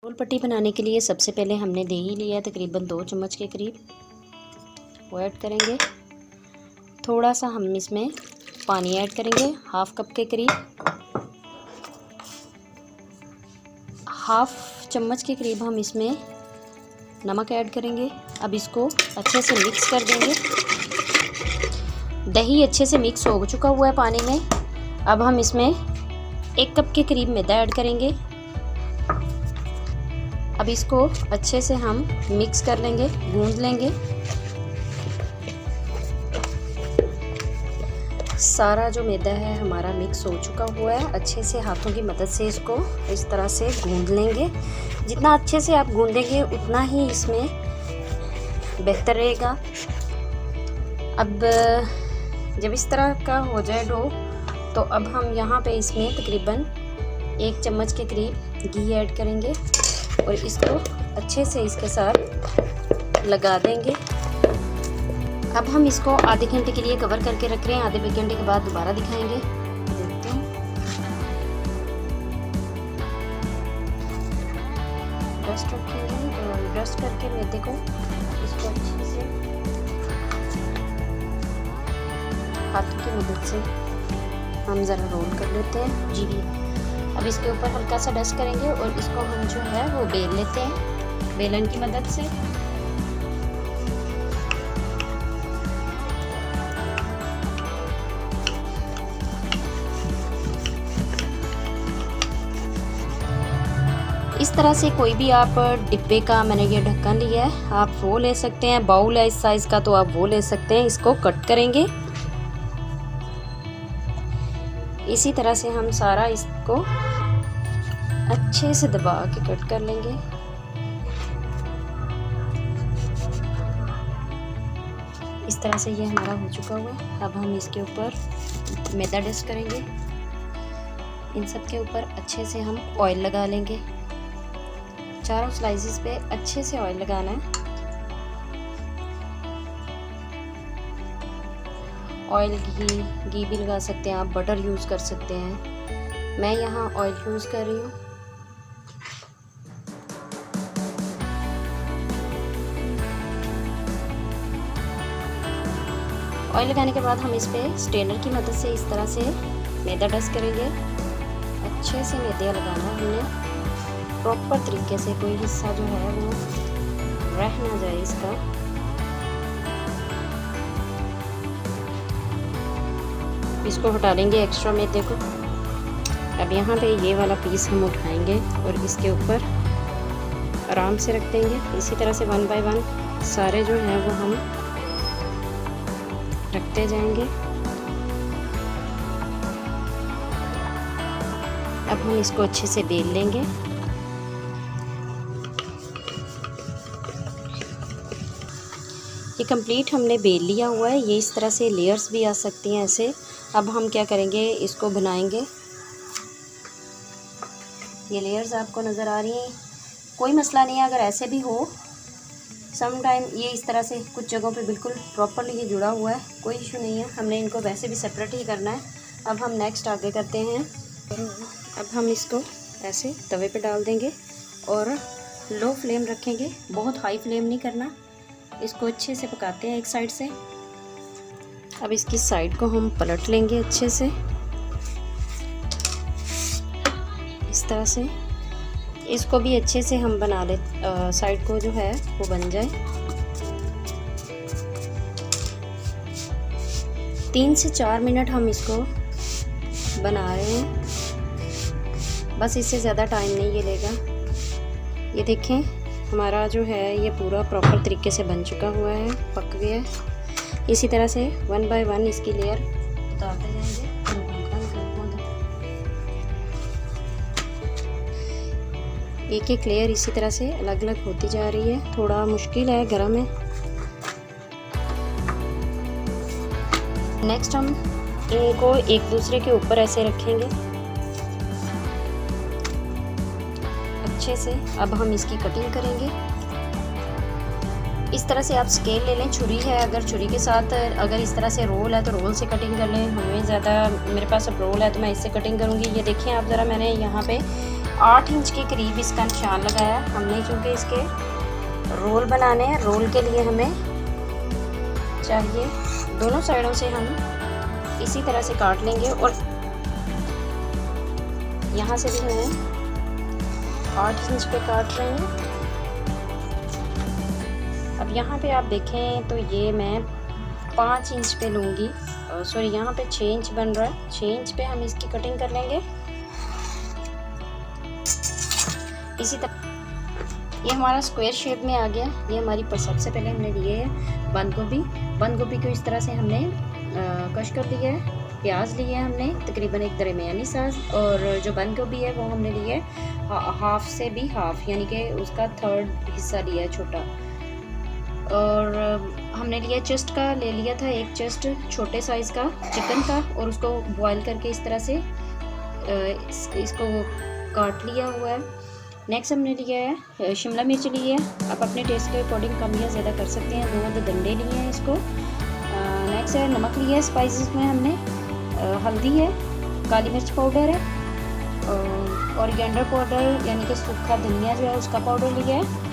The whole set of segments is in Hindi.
रोल पट्टी बनाने के लिए सबसे पहले हमने दही लिया तकरीबन 2 चम्मच के करीब, वो ऐड करेंगे। थोड़ा सा हम इसमें पानी ऐड करेंगे, हाफ़ कप के करीब। हाफ़ चम्मच के करीब हम इसमें नमक ऐड करेंगे। अब इसको अच्छे से मिक्स कर देंगे। दही अच्छे से मिक्स हो चुका हुआ है पानी में। अब हम इसमें 1 कप के करीब मैदा ऐड करेंगे। अब इसको अच्छे से हम मिक्स कर लेंगे, गूंद लेंगे। सारा जो मैदा है हमारा मिक्स हो चुका हुआ है। अच्छे से हाथों की मदद से इसको इस तरह से गूंद लेंगे। जितना अच्छे से आप गूंदेंगे उतना ही इसमें बेहतर रहेगा। अब जब इस तरह का हो जाए डो, तो अब हम यहाँ पे इसमें तकरीबन 1 चम्मच के करीब घी ऐड करेंगे और इसको अच्छे से इसके साथ लगा देंगे। अब हम इसको आधे घंटे के लिए कवर करके रख रहे हैं। आधे घंटे के बाद दोबारा दिखाएंगे। देखते हैं, डस्ट रखेंगे और डस्ट करके मैदे को इसको अच्छे से हाथों की मदद से हम ज़रा रोल कर लेते हैं। जी, अब इसके ऊपर हल्का सा डस्ट करेंगे और इसको हम जो है वो बेल लेते हैं बेलन की मदद से। इस तरह से कोई भी आप डिब्बे का, मैंने ये ढक्कन लिया है, आप वो ले सकते हैं। बाउल है इस साइज़ का तो आप वो ले सकते हैं। इसको कट करेंगे। इसी तरह से हम सारा इसको अच्छे से दबा के कट कर लेंगे। इस तरह से ये हमारा हो चुका हुआ है। अब हम इसके ऊपर मैदा डस्ट करेंगे। इन सब के ऊपर अच्छे से हम ऑयल लगा लेंगे। चारों स्लाइसेस पे अच्छे से ऑयल लगाना है। ऑयल, घी भी लगा सकते हैं आप, बटर यूज़ कर सकते हैं। मैं यहाँ ऑयल यूज़ कर रही हूँ। ऑयल लगाने के बाद हम इस पे स्ट्रेनर की मदद से इस तरह से मैदा डस्ट करेंगे। अच्छे से मैदा लगाना है हमने, प्रॉपर तरीके से, कोई हिस्सा जो है वो रह ना जाए इसका। इसको हटा देंगे एक्स्ट्रा मैदे को। अब यहाँ पे ये वाला पीस हम उठाएंगे और इसके ऊपर आराम से रख देंगे। इसी तरह से 1 बाय 1 सारे जो हैं वो हम रखते जाएंगे। अब हम इसको अच्छे से बेल लेंगे। ये कंप्लीट हमने बेल लिया हुआ है। ये इस तरह से लेयर्स भी आ सकती हैं ऐसे। अब हम क्या करेंगे, इसको बनाएंगे। ये लेयर्स आपको नज़र आ रही हैं, कोई मसला नहीं है अगर ऐसे भी हो। सम टाइम ये इस तरह से कुछ जगहों पे बिल्कुल प्रॉपरली ये जुड़ा हुआ है, कोई इशू नहीं है। हमने इनको वैसे भी सेपरेट ही करना है। अब हम नेक्स्ट आगे करते हैं। अब हम इसको ऐसे तवे पे डाल देंगे और लो फ्लेम रखेंगे, बहुत हाई फ्लेम नहीं करना। इसको अच्छे से पकाते हैं एक साइड से। अब इसकी साइड को हम पलट लेंगे अच्छे से, इस तरह से। इसको भी अच्छे से हम बना ले, साइड को जो है वो बन जाए। 3 से 4 मिनट हम इसको बना रहे हैं, बस इससे ज़्यादा टाइम नहीं ये लेगा। ये देखें, हमारा जो है ये पूरा प्रॉपर तरीके से बन चुका हुआ है, पक गया है। इसी तरह से 1 बाय 1 इसकी लेयर उतारते जाएंगे। एक एक लेयर इसी तरह से अलग अलग होती जा रही है। थोड़ा मुश्किल है, गरम है। नेक्स्ट हम इनको एक दूसरे के ऊपर ऐसे रखेंगे अच्छे से। अब हम इसकी कटिंग करेंगे। इस तरह से आप स्केल ले लें, छुरी है अगर छुरी के साथ, अगर इस तरह से रोल है तो रोल से कटिंग कर लें। हमें ज़्यादा, मेरे पास अब रोल है तो मैं इससे कटिंग करूँगी। ये देखें आप ज़रा, मैंने यहाँ पे 8 इंच के करीब इसका निशान लगाया हमने, क्योंकि इसके रोल बनाने हैं। रोल के लिए हमें चाहिए दोनों साइडों से हम इसी तरह से काट लेंगे, और यहाँ से भी हमें 8 इंच पे काट रहे हैं। अब यहाँ पे आप देखें तो ये मैं 5 इंच पे लूँगी, सॉरी यहाँ पे 6 इंच बन रहा है। 6 इंच पे हम इसकी कटिंग कर लेंगे। इसी तरह ये हमारा स्क्वायर शेप में आ गया। ये हमारी सबसे पहले हमने लिए है बंद गोभी। बंद गोभी को इस तरह से हमने कश कर लिया है। प्याज लिए हमने तकरीबन एक दरमियानी साइज, और जो बंद गोभी है वो हमने लिए हाफ से भी हाफ, यानी कि उसका 3rd हिस्सा लिया है छोटा। और हमने लिया चेस्ट का, ले लिया था एक चेस्ट छोटे साइज़ का चिकन का, और उसको बॉईल करके इस तरह से इसको काट लिया हुआ है। नेक्स्ट हमने लिया है शिमला मिर्च ली है। आप अपने टेस्ट के अकॉर्डिंग कम या ज़्यादा कर सकते हैं। 2 डंडे लिए हैं इसको। नेक्स्ट है नमक लिया है। स्पाइसेस में हमने हल्दी है, काली मिर्च पाउडर है, ओरिएंडर पाउडर यानी कि सूखा धनिया जो है उसका पाउडर लिया है,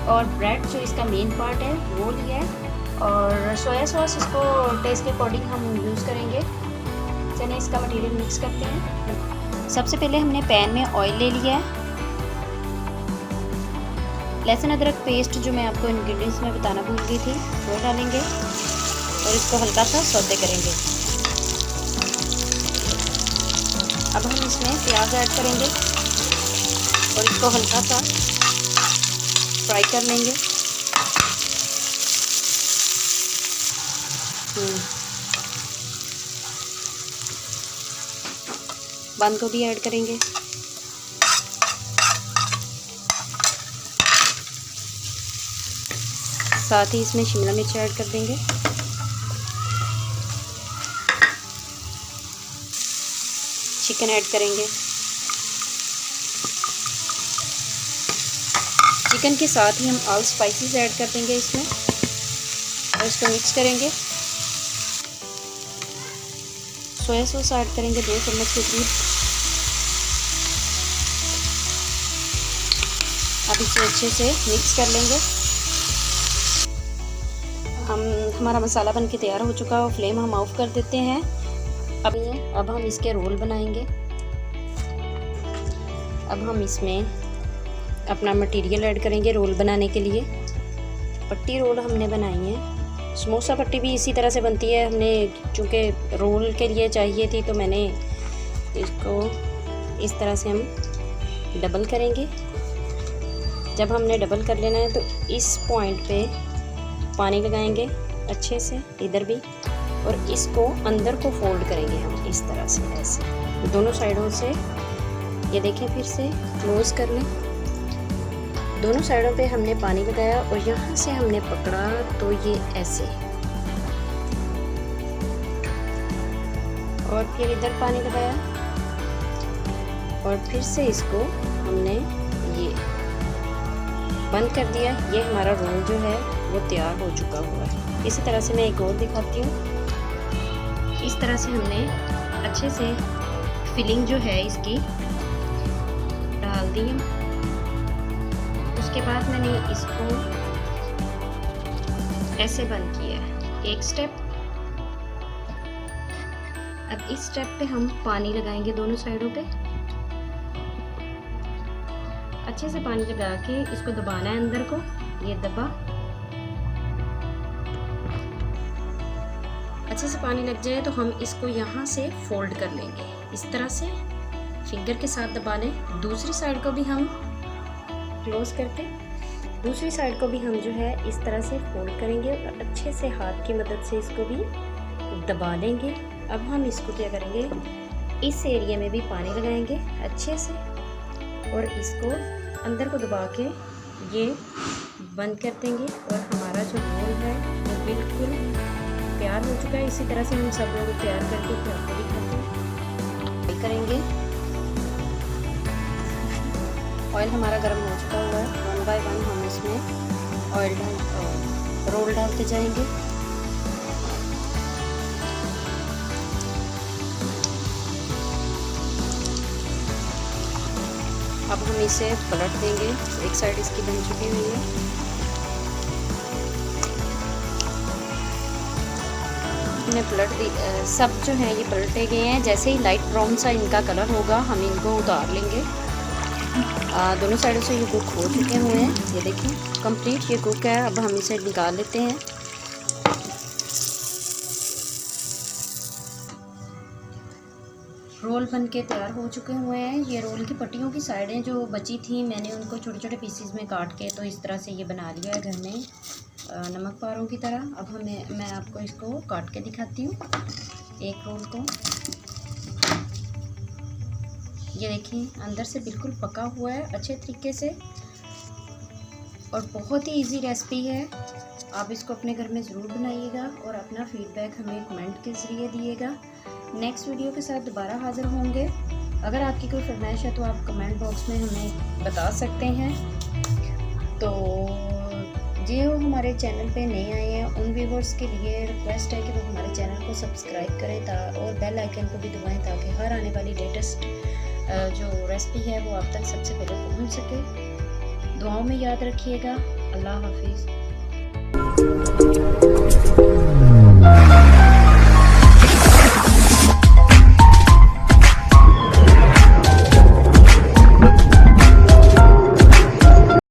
और ब्रेड जो इसका मेन पार्ट है वो लिया है, और सोया सॉस इसको टेस्ट के अकॉर्डिंग हम यूज़ करेंगे। चलिए इसका मटेरियल मिक्स करते हैं। सबसे पहले हमने पैन में ऑयल ले लिया है। लहसुन अदरक पेस्ट जो मैं आपको इंग्रेडिएंट्स में बताना भूल गई थी वो डालेंगे, और इसको हल्का सा सौते करेंगे। अब हम इसमें प्याज ऐड करेंगे और इसको हल्का सा फ्राई कर लेंगे। बंद गोभी ऐड करेंगे। साथ ही इसमें शिमला मिर्च ऐड कर देंगे। चिकन ऐड करेंगे। चिकन के साथ ही हम ऑल स्पाइसेस ऐड कर देंगे इसमें, और इसको मिक्स करेंगे। सोया सॉस ऐड करेंगे 2 चम्मच के करीब। अब इसे अच्छे से मिक्स कर लेंगे। हमारा मसाला बन के तैयार हो चुका है, फ्लेम हम ऑफ कर देते हैं। अब हम इसके रोल बनाएंगे। अब हम इसमें अपना मटेरियल ऐड करेंगे रोल बनाने के लिए। पट्टी रोल हमने बनाई है। समोसा पट्टी भी इसी तरह से बनती है। हमने चूँकि रोल के लिए चाहिए थी तो मैंने इसको इस तरह से हम डबल करेंगे। जब हमने डबल कर लेना है तो इस पॉइंट पे पानी लगाएंगे अच्छे से इधर भी, और इसको अंदर को फोल्ड करेंगे हम इस तरह से, ऐसे दोनों साइडों से। ये देखें, फिर से क्लोज कर लें। दोनों साइडों पे हमने पानी लगाया और यहाँ से हमने पकड़ा तो ये ऐसे, और फिर इधर पानी लगाया और फिर से इसको हमने ये बंद कर दिया। ये हमारा रोल जो है वो तैयार हो चुका हुआ है। इसी तरह से मैं एक और दिखाती हूँ। इस तरह से हमने अच्छे से फिलिंग जो है इसकी डाल दी है। उसके बाद मैंने इसको ऐसे बंद किया है, एक स्टेप। अब इस स्टेप पे हम पानी लगाएंगे दोनों साइडों पे। अच्छे से पानी लगा के इसको दबाना है अंदर को। ये दबा, अच्छे से पानी लग जाए तो हम इसको यहाँ से फोल्ड कर लेंगे इस तरह से, फिंगर के साथ दबा लें। दूसरी साइड को भी हम क्लोज करके दूसरी साइड को भी हम जो है इस तरह से फोल्ड करेंगे और अच्छे से हाथ की मदद से इसको भी दबा लेंगे। अब हम इसको क्या करेंगे, इस एरिया में भी पानी लगाएंगे अच्छे से और इसको अंदर को दबा के ये बंद कर देंगे और हमारा जो रोल है वो बिल्कुल तैयार हो चुका है। इसी तरह से हम सब लोग तैयार करके फिर आपको दिखाते हैं। करेंगे, ऑयल हमारा गर्म हो चुका हुआ है। 1 बाय 1 हम इसमें ऑयल रोल डालते जाएंगे। अब हम इसे पलट देंगे। एक साइड इसकी बन चुकी हुई है। हमने पलट दी, सब जो है ये पलटे गए हैं। जैसे ही लाइट ब्राउन सा इनका कलर होगा हम इनको उतार लेंगे। दोनों साइडों से ये कुक हो चुके हुए हैं। ये देखिए कंप्लीट ये कुक है। अब हम इसे निकाल लेते हैं। रोल बन के तैयार हो चुके हुए हैं। ये रोल की पट्टियों की साइडें जो बची थी मैंने उनको छोटे छोटे पीसेस में काट के तो इस तरह से ये बना लिया है घर में, नमक पारों की तरह। अब मैं आपको इसको काट के दिखाती हूँ एक रोल को। ये देखिए अंदर से बिल्कुल पका हुआ है अच्छे तरीके से और बहुत ही इजी रेसिपी है। आप इसको अपने घर में ज़रूर बनाइएगा और अपना फीडबैक हमें कमेंट के ज़रिए दिएगा। नेक्स्ट वीडियो के साथ दोबारा हाज़िर होंगे। अगर आपकी कोई फरमाइश है तो आप कमेंट बॉक्स में हमें बता सकते हैं। तो जो हमारे चैनल पे नए आए हैं उन व्यूवर्स के लिए रिक्वेस्ट है कि वो हमारे चैनल को सब्सक्राइब करें और बेल आइकन को भी दबाएं ताकि हर आने वाली लेटेस्ट जो रेसिपी है वो आप तक सबसे पहले पहुंच सके। दुआओं में याद रखिएगा। अल्लाह हाफिज़।